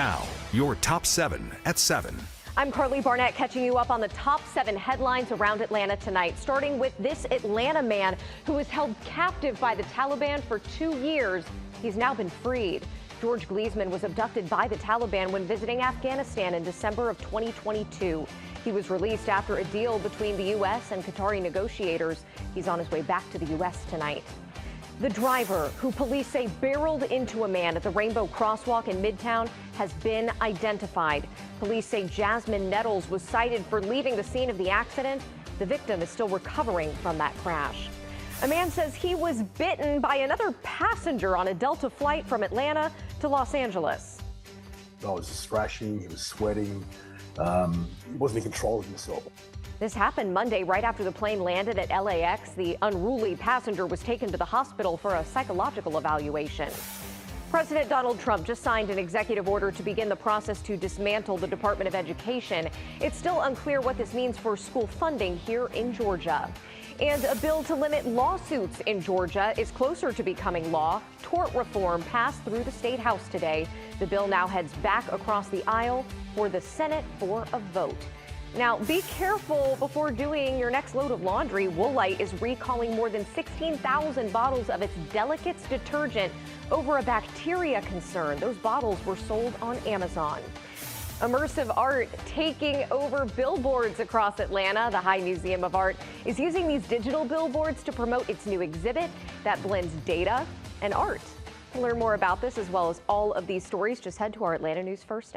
Now, your top 7 at 7. I'm Carly Barnett, catching you up on the top 7 headlines around Atlanta tonight, starting with this Atlanta man who was held captive by the Taliban for 2 years. He's now been freed. George Gleesman was abducted by the Taliban when visiting Afghanistan in December of 2022. He was released after a deal between the U.S. and Qatari negotiators. He's on his way back to the U.S. tonight. The driver, who police say barreled into a man at the Rainbow Crosswalk in Midtown, has been identified. Police say Jasmine Nettles was cited for leaving the scene of the accident. The victim is still recovering from that crash. A man says he was bitten by another passenger on a Delta flight from Atlanta to Los Angeles. I was just thrashing, he was sweating, he wasn't in control of himself. This happened Monday right after the plane landed at LAX. The unruly passenger was taken to the hospital for a psychological evaluation. President Donald Trump just signed an executive order to begin the process to dismantle the Department of Education. It's still unclear what this means for school funding here in Georgia. And a bill to limit lawsuits in Georgia is closer to becoming law. Tort reform passed through the State House today. The bill now heads back across the aisle for the Senate for a vote. Now, be careful before doing your next load of laundry. Woolite is recalling more than 16,000 bottles of its Delicates detergent over a bacteria concern. Those bottles were sold on Amazon. Immersive art taking over billboards across Atlanta. The High Museum of Art is using these digital billboards to promote its new exhibit that blends data and art. To learn more about this, as well as all of these stories, just head to our Atlanta News First.